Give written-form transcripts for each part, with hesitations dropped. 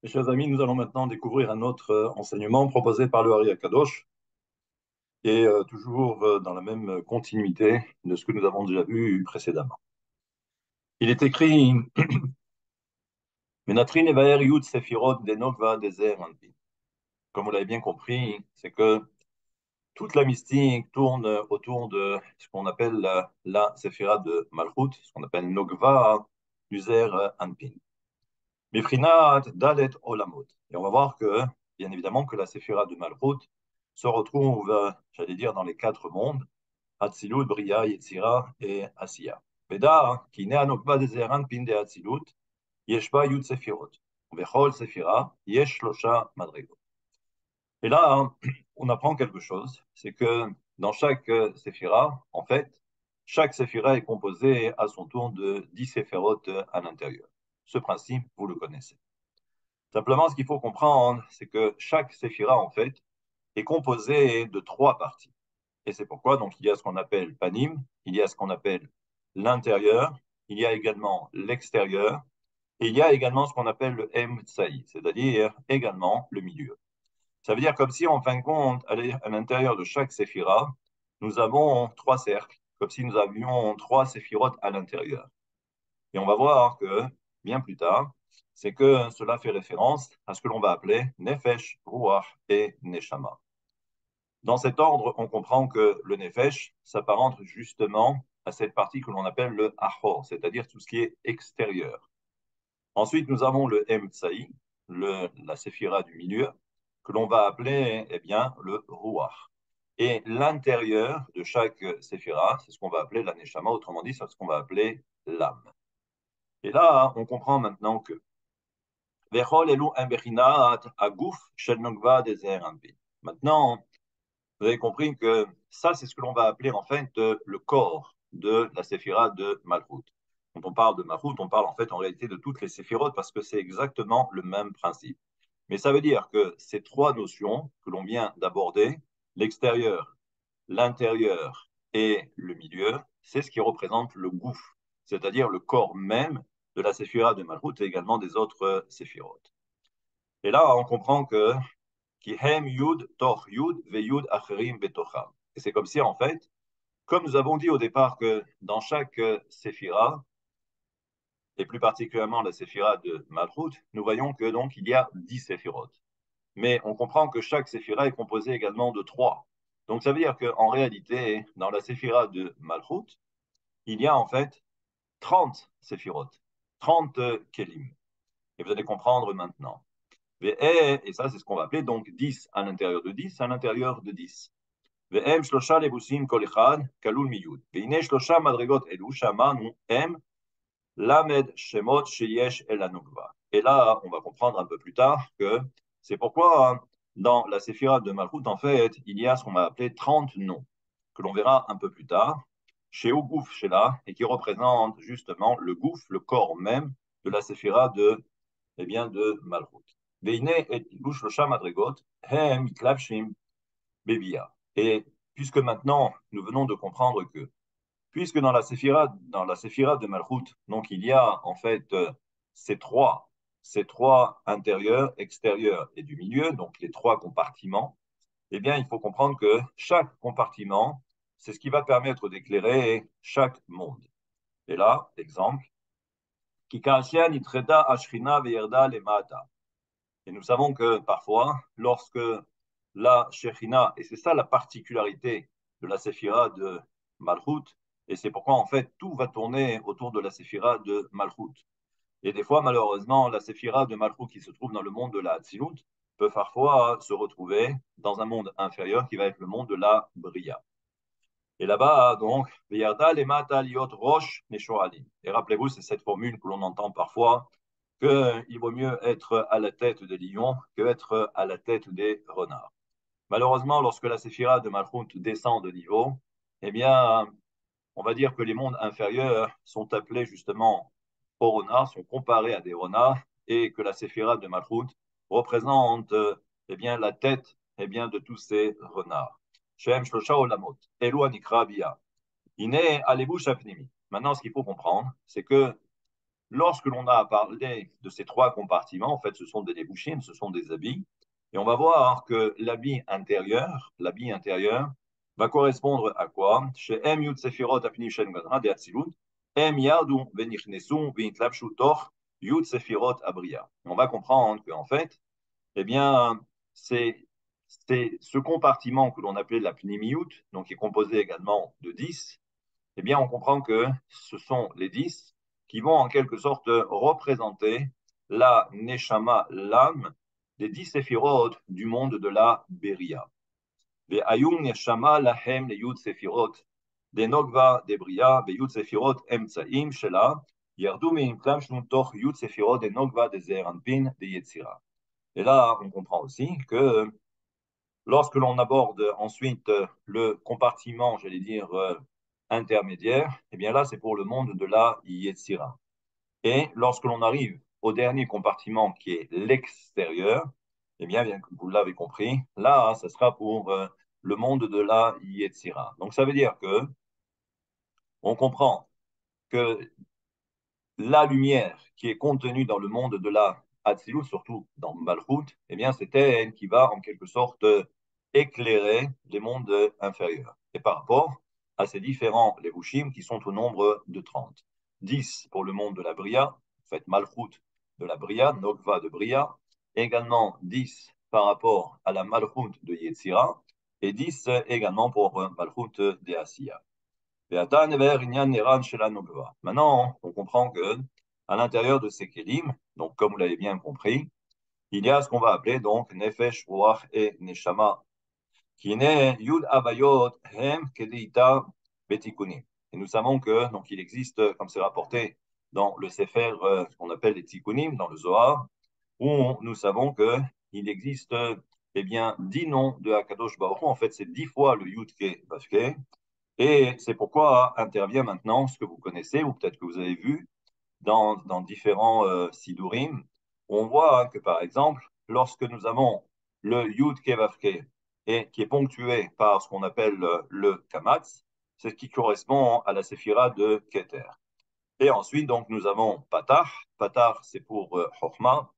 Mes chers amis, nous allons maintenant découvrir un autre enseignement proposé par le Hari Akadosh et toujours dans la même continuité de ce que nous avons déjà vu précédemment. Il est écrit Menatrin evaer yud sefirot denokva dezer anpin. Comme vous l'avez bien compris, c'est que toute la mystique tourne autour de ce qu'on appelle la séphira de Malchut, ce qu'on appelle Nogva du Zer Anpin. Bifrinat Dalet Olamot. Et on va voir que, bien évidemment, que la séphira de Malchut se retrouve, j'allais dire, dans les quatre mondes, Hatzilut, Bria, Yetzira et Asiya. Veda, qui n'est anokba de Zeran pin de Hatzilut, Yeshba Yud Sefirot. Vechol Sefira, Yesh Shlosha Madrigot. Et là, on apprend quelque chose, c'est que dans chaque séphira, en fait, chaque séphira est composée à son tour de 10 séphirotes à l'intérieur. Ce principe, vous le connaissez. Simplement, ce qu'il faut comprendre, c'est que chaque séphira, en fait, est composé de trois parties. Et c'est pourquoi, donc, il y a ce qu'on appelle panim, il y a ce qu'on appelle l'intérieur, il y a également l'extérieur, et il y a également ce qu'on appelle le emtsaï, c'est-à-dire également le milieu. Ça veut dire comme si, en fin de compte, à l'intérieur de chaque séphira, nous avons trois cercles, comme si nous avions trois séphirotes à l'intérieur. Et on va voir que, bien plus tard, c'est que cela fait référence à ce que l'on va appeler Nefesh, Ruach et Neshama. Dans cet ordre, on comprend que le Nefesh s'apparente justement à cette partie que l'on appelle le Achor, c'est-à-dire tout ce qui est extérieur. Ensuite, nous avons le Emtsaï, la séphira du milieu, que l'on va appeler eh bien, le Ruach. Et l'intérieur de chaque séphira, c'est ce qu'on va appeler la Neshama, autrement dit, c'est ce qu'on va appeler l'âme. Et là, on comprend maintenant que maintenant, vous avez compris que ça, c'est ce que l'on va appeler en fait le corps de la séphira de Malchut. Quand on parle de Malchut, on parle en fait en réalité de toutes les séphirotes parce que c'est exactement le même principe. Mais ça veut dire que ces trois notions que l'on vient d'aborder, l'extérieur, l'intérieur et le milieu, c'est ce qui représente le gouffre, c'est-à-dire le corps même de la séphira de Malchut et également des autres séphirotes. Et là, on comprend que qui hem yud toch yud ve yud acherim betocham. Et c'est comme si, en fait, comme nous avons dit au départ que dans chaque séphira, et plus particulièrement la séphira de Malchut, nous voyons que donc il y a 10 séphirotes. Mais on comprend que chaque séphira est composée également de 3. Donc ça veut dire qu'en réalité, dans la séphira de Malchut, il y a en fait 30 séphirotes, 30 kelim. Et vous allez comprendre maintenant. Et ça, c'est ce qu'on va appeler donc 10 à l'intérieur de 10 à l'intérieur de 10. והם שלושה לבושים כל אחד כלול מיוד. והנה שלושה מדרגות אלו שאמרנו הם למד שמות שיש אל הנוגבה. Et là, on va comprendre un peu plus tard que c'est pourquoi dans la séphira de Malchut, en fait, il y a ce qu'on va appeler 30 noms, que l'on verra un peu plus tard, chez Ougouf Shela, et qui représente justement le gouffre, le corps même de la séphira de, eh bien, de Malchut. והנה את שלושה מדרגות הם מתלבשים בביאה. Et puisque maintenant, nous venons de comprendre que, puisque dans la séphira de Malchut, donc il y a en fait ces trois intérieurs, extérieurs et du milieu, donc les trois compartiments, eh bien, il faut comprendre que chaque compartiment, c'est ce qui va permettre d'éclairer chaque monde. Et là, exemple, Kikashian itreda ashrina veyerda lemata. Et nous savons que parfois, lorsque la Shekhinah, et c'est ça la particularité de la Séphira de Malchut, et c'est pourquoi en fait tout va tourner autour de la Séphira de Malchut. Et des fois, malheureusement, la Séphira de Malchut qui se trouve dans le monde de la Hatzilut peut parfois se retrouver dans un monde inférieur qui va être le monde de la Bria. Et là-bas, donc, Veyarda lemata liot rosh neshoalim. Et rappelez-vous, c'est cette formule que l'on entend parfois, qu'il vaut mieux être à la tête des lions que être à la tête des renards. Malheureusement, lorsque la séphira de Malchut descend de niveau, eh bien, on va dire que les mondes inférieurs sont appelés justement aux renards, sont comparés à des renards, et que la séphira de Malchut représente eh bien, la tête eh bien, de tous ces renards. Shem Shlosha Olamot, Elu Anikra Bia. Ine Alebu Shapnimi. Maintenant, ce qu'il faut comprendre, c'est que lorsque l'on a parlé de ces trois compartiments, en fait, ce sont des levushim, ce sont des habits. Et on va voir que l'habit intérieur va correspondre à quoi? Chez M Yud Sefirot Apni Shen Gadra de Atzilut, M Yadu Venichnesu Vintlapshu Toch Yud Sefirot Abria. On va comprendre qu'en fait, eh bien, c'est ce compartiment que l'on appelait la pnimiyut, donc qui est composé également de 10, eh bien, on comprend que ce sont les 10 qui vont en quelque sorte représenter la neshama, l'âme des 10 séphirot du monde de la Beria. Ve'ayum neshama lahem le yud séphirot, des nogva, des bria, ve'yud séphirot emtsaim shela, yardu me'imklam shnutoch yud séphirot des nogva, des zeranpin, des yetzira. Et là, on comprend aussi que lorsque l'on aborde ensuite le compartiment, j'allais dire, intermédiaire, eh bien là, c'est pour le monde de la Yetzira. Et lorsque l'on arrive au dernier compartiment qui est l'extérieur, eh bien, vous l'avez compris, là, ça sera pour le monde de la Yetzira. Donc, ça veut dire que on comprend que la lumière qui est contenue dans le monde de la Hatzilut, surtout dans Malchut, eh bien, c'est elle qui va en quelque sorte éclairer les mondes inférieurs. Et par rapport à ces différents Levushim qui sont au nombre de 30. 10 pour le monde de la Bria, en fait Malchut de la Bria, Nogva de Bria, également 10 par rapport à la Malchut de Yetzira, et 10 également pour Malchut de Asiya. Maintenant, on comprend que à l'intérieur de ces kelim, donc comme vous l'avez bien compris, il y a ce qu'on va appeler donc nefesh, ruach et neshama, qui est yud avayot hem kedeita betikunim. Et nous savons que donc il existe, comme c'est rapporté dans le sefer, ce qu'on appelle les tikunim, dans le Zohar, où nous savons que il existe eh bien 10 noms de Hakadosh Baruch Hu. En fait, c'est 10 fois le yud ke vavke. Et c'est pourquoi intervient maintenant ce que vous connaissez, ou peut-être que vous avez vu dans différents sidurim. On voit que, par exemple, lorsque nous avons le Yud Kevavke, et qui est ponctué par ce qu'on appelle le Kamatz, c'est ce qui correspond à la séphira de Keter. Et ensuite, donc, nous avons Patar. Patar, c'est pour Chochma,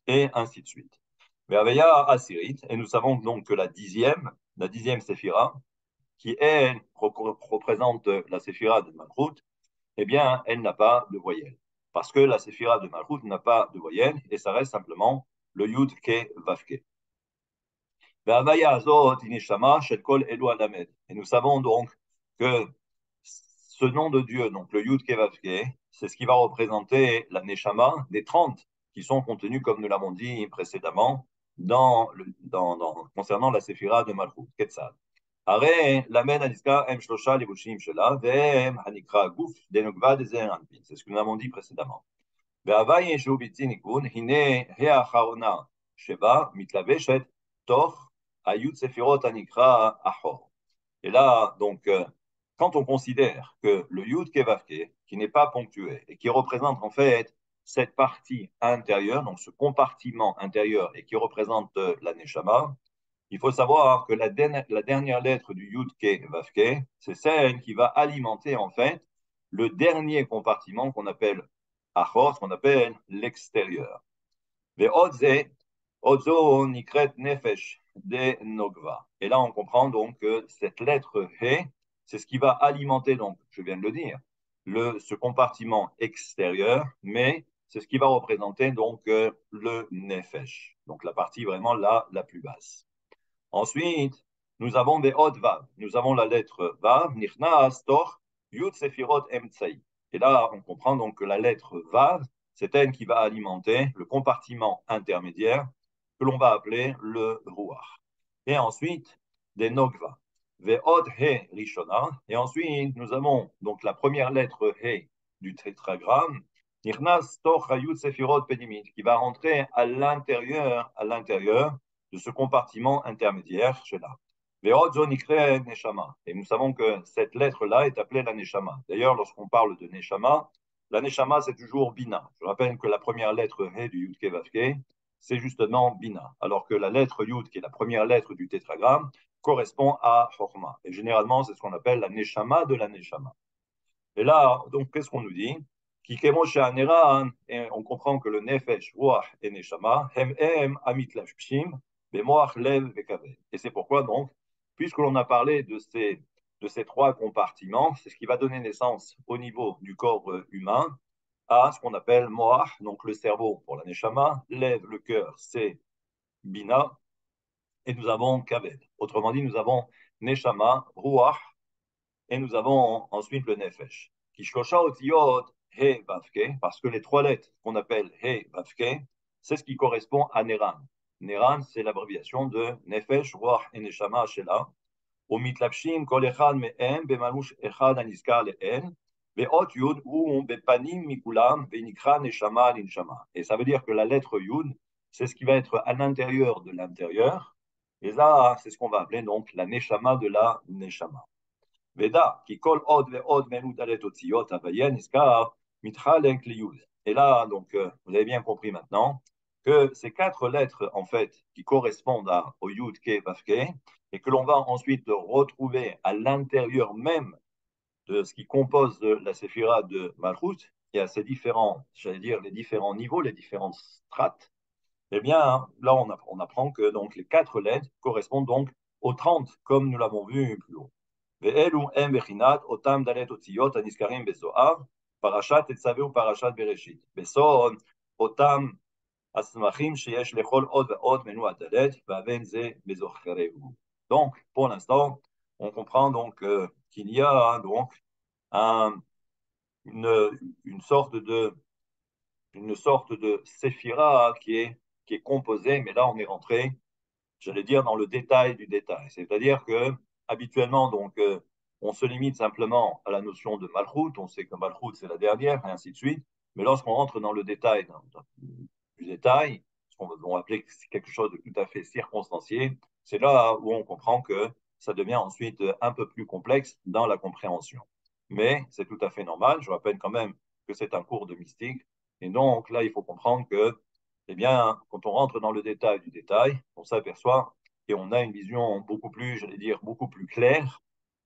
et ainsi de suite. Mais Aveya Asirit, et nous savons donc que la dixième séphira, qui, elle, représente la séphira de Malchut, eh bien, elle n'a pas de voyelle. Parce que la séphira de Malchut n'a pas de voyelle, et ça reste simplement le Yud Ke Vav Ke. Et nous savons donc que ce nom de Dieu, donc le Yud Ke Vav Ke, c'est ce qui va représenter la Neshama des 30 qui sont contenus, comme nous l'avons dit précédemment, concernant la séphira de Malchut, Ketzal. הרי למד הנזכר הם שלושה לבושים שלה, והם הנקרא גוף דנוגבה דזעיר אנפין. C'est ce que nous avons dit précédemment. והווי שהוא בלתי ניגון, הנה האחרונה שבה מתלבשת תוך היוד ספירות הנקרא אחור. Et là, donc, quand on considère que le Yud Kevavke, qui n'est pas ponctué et qui représente en fait cette partie intérieure, donc ce compartiment intérieur et qui représente la Neshama, il faut savoir que la dernière lettre du Yud Ke Vav Ke, c'est celle qui va alimenter en fait le dernier compartiment qu'on appelle Achor, qu'on appelle l'extérieur. Odzo nikret nefesh de nogva. Et là, on comprend donc que cette lettre He, c'est ce qui va alimenter, donc, je viens de le dire, ce compartiment extérieur, mais c'est ce qui va représenter donc le nefesh, donc la partie vraiment la plus basse. Ensuite, nous avons des Od Vav. Nous avons la lettre Vav, Nichnas, Toch, Yud Sefirot Emtsai. Et là, on comprend donc que la lettre Vav, c'est elle qui va alimenter le compartiment intermédiaire que l'on va appeler le Ruach. Et ensuite, des Nogva. Ve'od He Rishona. Et ensuite, nous avons donc la première lettre He du tétragramme, Nichnas, Toch, Yud Sefirot Pedimit, qui va rentrer à l'intérieur de ce compartiment intermédiaire chez là. Et nous savons que cette lettre-là est appelée la Neshama. D'ailleurs, lorsqu'on parle de Neshama, la Neshama, c'est toujours Bina. Je rappelle que la première lettre He du Yud Ke Vav Ke, c'est justement Bina. Alors que la lettre Yud, qui est la première lettre du tétragramme, correspond à Chochma. Et généralement, c'est ce qu'on appelle la Neshama de la Neshama. Et là, donc, qu'est-ce qu'on nous dit? Ki kemoshe aneran, et on comprend que le nefesh, ruach et neshama, hem amitlashpshim, bemoach lev vekaved. Et c'est pourquoi donc, puisque l'on a parlé de ces trois compartiments, c'est ce qui va donner naissance au niveau du corps humain à ce qu'on appelle moach, donc le cerveau pour la neshama, lev, le cœur, c'est bina, et nous avons kaved. Autrement dit, nous avons neshama, ruach, et nous avons ensuite le nefesh. Kishlosha otiyot he vavke, parce que les trois lettres qu'on appelle he vavke, c'est ce qui correspond à Neran. Neran, c'est l'abréviation de nefesh, ruach et neshama shela. ומיתלבשים כל אחד מהם במלבוש אחד הנזכר לעיל, ואות יוד הוא בפנים מכולם ונקרא נשמה לנשמה. Et ça veut dire que la lettre yud, c'est ce qui va être à l'intérieur de l'intérieur. Et là, c'est ce qu'on va appeler donc la neshama de la neshama. Veda, qui kol od ve'od menudalet otsiot avayen iskar mitchalek liyud. Et là, donc, vous avez bien compris maintenant que ces quatre lettres, en fait, qui correspondent au yud ke vavke, et que l'on va ensuite retrouver à l'intérieur même de ce qui compose la séphira de Malchut, et à ces différents, j'allais dire, les différents niveaux, les différentes strates, eh bien, là, on apprend que donc, les quatre lettres correspondent donc aux 30, comme nous l'avons vu plus haut. ואלו הם בחינת אותם דלת אותיות הנזכרים בזוהר, פרשת תצווה ופרשת בראשית. בסוד אותם הסמכים שיש לכל עוד ועוד מנו הדלת, והבן זה בזוכרהו. Donc, pour l'instant, on comprend donc qu'il y a donc un, une sorte de séphira qui est composée, mais là on est rentré, j'allais dire, dans le détail du détail. C'est-à-dire que habituellement, donc, on se limite simplement à la notion de Malchut. On sait que Malchut, c'est la dernière, et ainsi de suite. Mais lorsqu'on rentre dans le détail du détail, ce qu'on va appeler quelque chose de tout à fait circonstancié, c'est là où on comprend que ça devient ensuite un peu plus complexe dans la compréhension. Mais c'est tout à fait normal. Je rappelle quand même que c'est un cours de mystique. Et donc là, il faut comprendre que eh bien, quand on rentre dans le détail du détail, on s'aperçoit qu'on a une vision beaucoup plus, j'allais dire, beaucoup plus claire,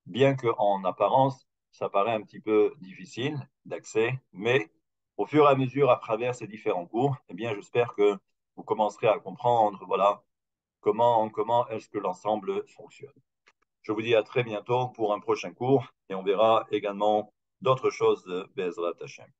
bien qu'en apparence, ça paraît un petit peu difficile d'accès, mais au fur et à mesure, à travers ces différents cours, eh bien, j'espère que vous commencerez à comprendre, voilà, comment est-ce que l'ensemble fonctionne. Je vous dis à très bientôt pour un prochain cours et on verra également d'autres choses de Bezrat Hashem.